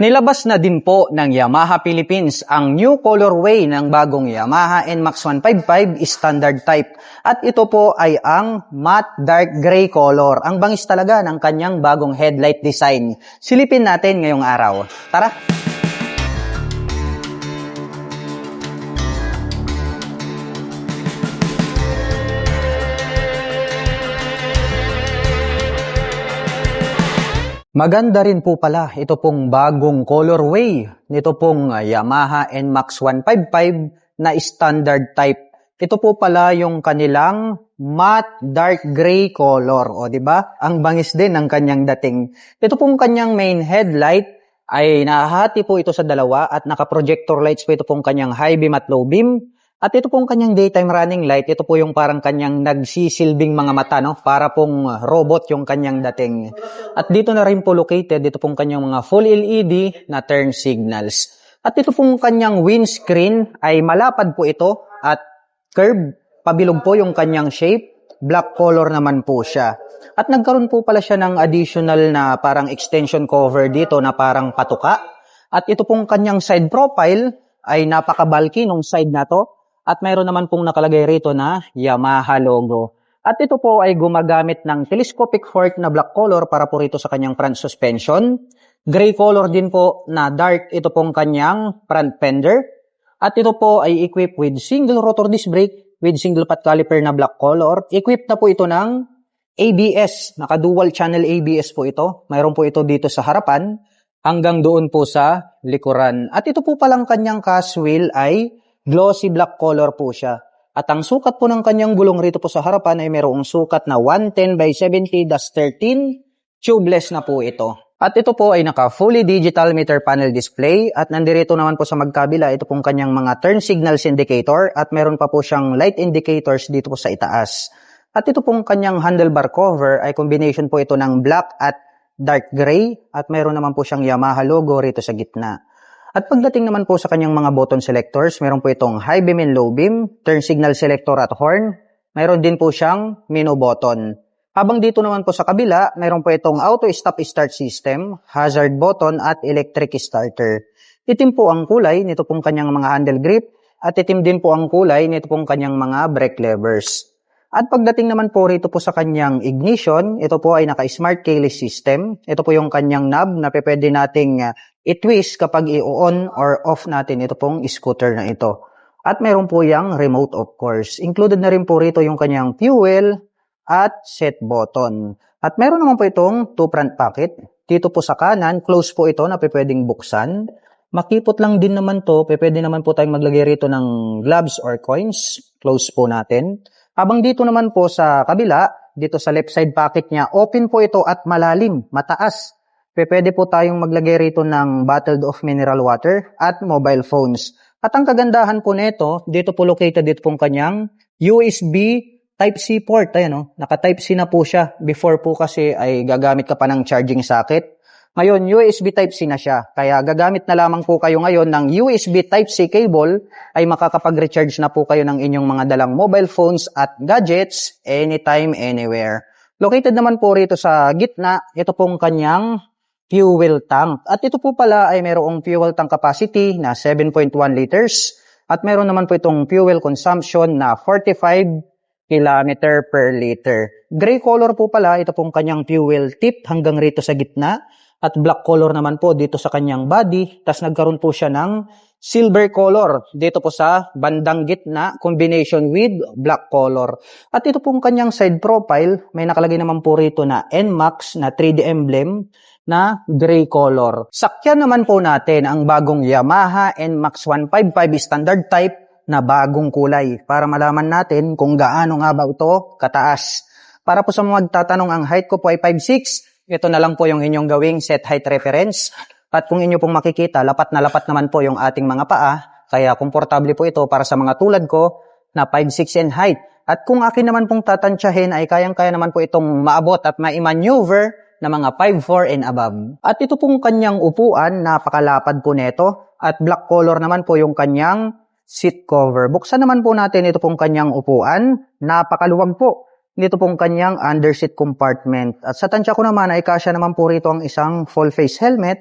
Nilabas na din po ng Yamaha Philippines ang new colorway ng bagong Yamaha NMAX 155 standard type. At ito po ay ang matte dark gray color. Ang bangis talaga ng kanyang bagong headlight design. Silipin natin ngayong araw. Tara! Maganda rin po pala ito pong bagong colorway nito pong Yamaha NMAX 155 na standard type. Ito po pala yung kanilang matte dark gray color. O, di ba? Ang bangis din ng kanyang dating. Ito pong kanyang main headlight ay nahahati po ito sa dalawa at naka-projector lights po ito pong kanyang high beam at low beam. At ito pong kanyang daytime running light, ito po yung parang kanyang nagsisilbing mga mata, no? Para pong robot yung kanyang dating. At dito na rin po located, ito pong kanyang mga full LED na turn signals. At ito pong kanyang windscreen ay malapad po ito at curve, pabilog po yung kanyang shape, black color naman po siya. At nagkaroon po pala siya ng additional na parang extension cover dito na parang patuka. At ito pong kanyang side profile ay napaka-bulky nung side na to. At mayroon naman pong nakalagay rito na Yamaha logo. At ito po ay gumagamit ng telescopic fork na black color para po rito sa kanyang front suspension. Gray color din po na dark ito pong kanyang front fender. At ito po ay equipped with single rotor disc brake with single path caliper na black color. Equipped na po ito ng ABS. Naka-dual channel ABS po ito. Mayroon po ito dito sa harapan hanggang doon po sa likuran. At ito po palang kanyang cast wheel ay glossy black color po siya. At ang sukat po ng kanyang gulong rito po sa harapan ay mayroong sukat na 110 by 70-13. Tubeless na po ito. At ito po ay naka fully digital meter panel display. At nandirito naman po sa magkabila, ito pong kanyang mga turn signals indicator. At meron pa po siyang light indicators dito po sa itaas. At ito pong kanyang handlebar cover ay combination po ito ng black at dark gray. At meron naman po siyang Yamaha logo rito sa gitna. At pagdating naman po sa kanyang mga button selectors, meron po itong high beam and low beam, turn signal selector at horn. Meron din po siyang menu button. Habang dito naman po sa kabila, meron po itong auto stop start system, hazard button at electric starter. Itim po ang kulay nito pong kanyang mga handle grip at itim din po ang kulay nito pong kanyang mga brake levers. At pagdating naman po rito po sa kanyang ignition, ito po ay naka-smart keyless system. Ito po yung kanyang knob na pwede nating i-twist kapag i-on or off natin ito pong scooter na ito. At meron po yung remote of course. Included na rin po rito yung kanyang fuel at set button. At meron naman po itong two front pocket. Dito po sa kanan, close po ito na pwedeng buksan. Makipot lang din naman to, pwede naman po tayong maglagay rito ng gloves or coins. Close po natin. Habang dito naman po sa kabila, dito sa left side pocket niya, open po ito at malalim, mataas. Pwede po tayong maglagay rito ng bottled of mineral water at mobile phones. At ang kagandahan po nito, dito po located dito pong kanyang USB Type-C port. Ayan, no? Naka-Type-C na po siya. Before po kasi ay gagamit ka pa ng charging socket. Ngayon, USB Type-C na siya. Kaya gagamit na lamang po kayo ngayon ng USB Type-C cable ay makakapag-recharge na po kayo ng inyong mga dalang mobile phones at gadgets anytime, anywhere. Located naman po rito sa gitna, ito pong kanyang fuel tank. At ito po pala ay mayroong fuel tank capacity na 7.1 liters at meron naman po itong fuel consumption na 45 kilometer per liter. Gray color po pala, ito pong kanyang fuel tip hanggang rito sa gitna. At black color naman po dito sa kanyang body. Tapos nagkaroon po siya ng silver color dito po sa bandang gitna, combination with black color. At ito pong kanyang side profile, may nakalagay naman po rito na NMAX na 3D emblem na gray color. Sakyan naman po natin ang bagong Yamaha NMAX 155 standard type na bagong kulay para malaman natin kung gaano nga ba ito kataas. Para po sa mga magtatanong, ang height ko po ay 5'6". Ito na lang po yung inyong gawing set height reference. At kung inyo pong makikita, lapat na lapat naman po yung ating mga paa. Kaya komportable po ito para sa mga tulad ko na 5'6" in height. At kung akin naman pong tatansyahin ay kayang-kaya naman po itong maabot at ma-maneuver na mga 5'4" and above. At ito pong kanyang upuan, napakalapad po nito. At black color naman po yung kanyang seat cover. Buksan naman po natin ito pong kanyang upuan. Napakaluwag po. Dito pong kanyang underseat compartment. At sa tansya ko naman ay kasya naman po rito ang isang full face helmet.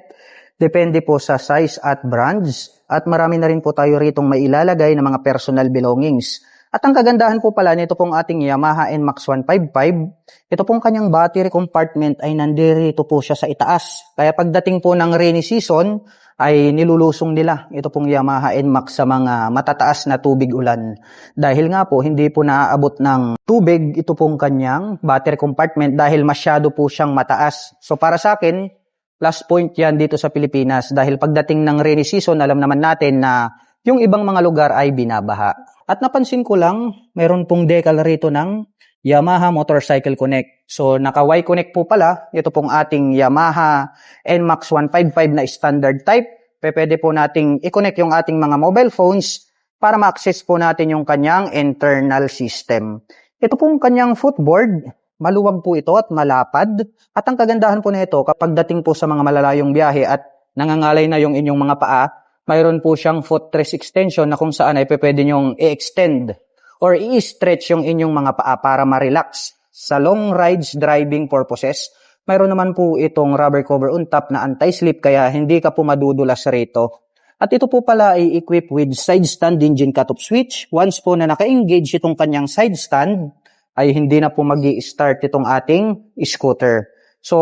Depende po sa size at brands at marami na rin po tayo ritong mailalagay ng mga personal belongings. At ang kagandahan po pala nito pong ating Yamaha NMAX 155, ito pong kanyang battery compartment ay nandirito po siya sa itaas. Kaya pagdating po ng rainy season ay nilulusong nila ito pong Yamaha NMAX sa mga matataas na tubig ulan. Dahil nga po hindi po naaabot ng tubig ito pong kanyang battery compartment dahil masyado po siyang mataas. So para sa akin, plus point yan dito sa Pilipinas dahil pagdating ng rainy season, alam naman natin na yung ibang mga lugar ay binabaha. At napansin ko lang, meron pong decal rito ng Yamaha Motorcycle Connect. So naka-Y Connect po pala, ito pong ating Yamaha NMAX 155 na standard type. Pwede po nating i-connect yung ating mga mobile phones para ma-access po natin yung kanyang internal system. Ito pong kanyang footboard. Maluwag po ito at malapad. At ang kagandahan po nito, kapag dating po sa mga malalayong biyahe at nangangalay na yung inyong mga paa, mayroon po siyang footrest extension na kung saan ay pwede nyong i-extend or i-stretch yung inyong mga paa para ma-relax. Sa long rides, driving purposes, mayroon naman po itong rubber cover on top na anti-slip kaya hindi ka po madudulas rito. At ito po pala ay equipped with side stand engine cut-off switch. Once po na naka-engage itong kanyang side stand, ay hindi na po magi-start itong ating scooter. So,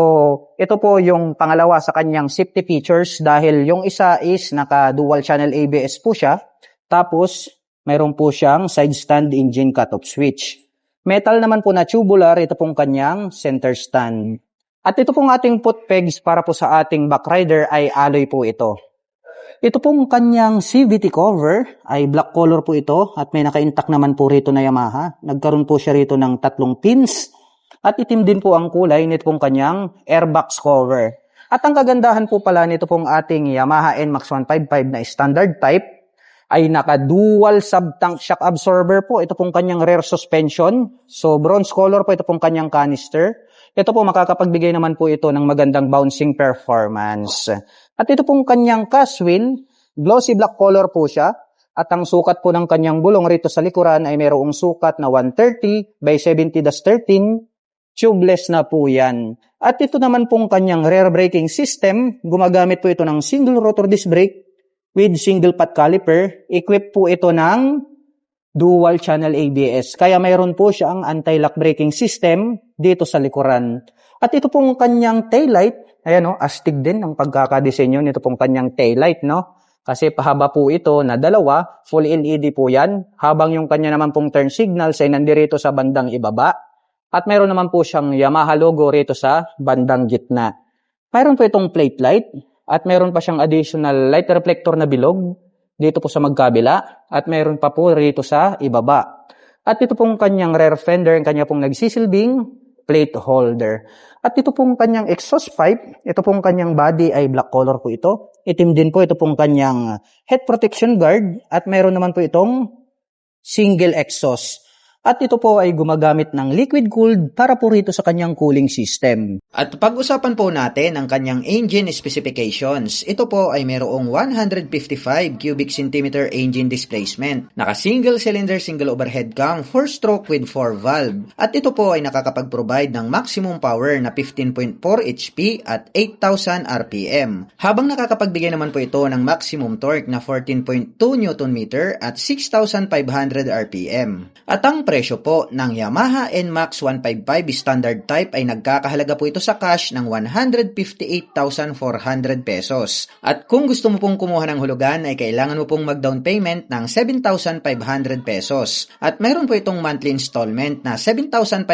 ito po yung pangalawa sa kanyang safety features dahil yung isa is naka-dual channel ABS po siya. Tapos, mayroon po siyang side stand engine cut-off switch. Metal naman po na tubular, ito pong kanyang center stand. At ito pong ating foot pegs para po sa ating back rider ay alloy po ito. Ito pong kanyang CVT cover ay black color po ito at may naka-intact naman po rito na Yamaha. Nagkaroon po siya rito ng 3 pins at itim din po ang kulay nito pong kanyang airbox cover. At ang kagandahan po pala nito pong ating Yamaha NMAX 155 na standard type ay naka-dual sub-tank shock absorber po. Ito pong kanyang rear suspension. So bronze color po ito pong kanyang canister. Ito po makakapagbigay naman po ito ng magandang bouncing performance. At ito pong kanyang cast wheel, glossy black color po siya. At ang sukat po ng kanyang gulong rito sa likuran ay mayroong sukat na 130 by 70-13. Tubeless na po yan. At ito naman pong kanyang rear braking system. Gumagamit po ito ng single rotor disc brake with single pot caliper. Equipped po ito ng dual channel ABS. Kaya mayroon po siyang anti-lock braking system dito sa likuran. At ito pong kanyang taillight, ayan o, astig din ang pagkakadesenyo nito pong kanyang taillight, no? Kasi pahaba po ito na dalawa, full LED po yan, habang yung kanya naman pong turn signals ay nandirito sa bandang ibaba. At mayroon naman po siyang Yamaha logo rito sa bandang gitna. Mayroon po itong plate light, at mayroon pa siyang additional light reflector na bilog dito po sa magkabila, at mayroon pa po rito sa ibaba. At ito pong kanyang rear fender, ang kanya pong nagsisilbing plate holder. At ito pong kanyang exhaust pipe, ito pong kanyang body ay black color po ito. Itim din po ito pong kanyang head protection guard at mayroon naman po itong single exhaust. At ito po ay gumagamit ng liquid cooled para po rito sa kanyang cooling system. At pag-usapan po natin ang kanyang engine specifications. Ito po ay mayroong 155 cubic centimeter engine displacement. Naka-single cylinder, single overhead cam, 4-stroke with 4 valve. At ito po ay nakakapag-provide ng maximum power na 15.4 HP at 8,000 RPM. Habang nakakapagbigay naman po ito ng maximum torque na 14.2 Nm at 6,500 RPM. At ang presyo po ng Yamaha NMAX 155 standard type ay nagkakahalaga po ito sa cash ng 158,400 pesos. At kung gusto mo pong kumuha ng hulugan ay kailangan mo pong mag-down payment ng 7,500 pesos. At meron po itong monthly installment na 7,500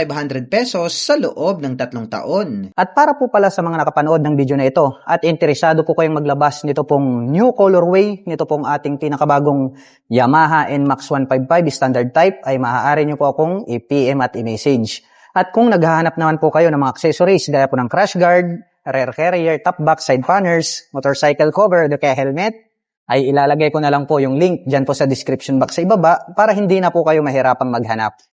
pesos sa loob ng 3 taon. At para po pala sa mga nakapanood ng video na ito at interesado po kayong maglabas nito pong new colorway, nito pong ating pinakabagong Yamaha NMAX 155 standard type ay maaari nyo po akong i-PM at i-message. At kung naghahanap naman po kayo ng mga accessories gaya po ng crash guard, rear carrier, top box, side panners, motorcycle cover, o kaya helmet, ay ilalagay ko na lang po yung link dyan po sa description box sa ibaba para hindi na po kayo mahirapang maghanap.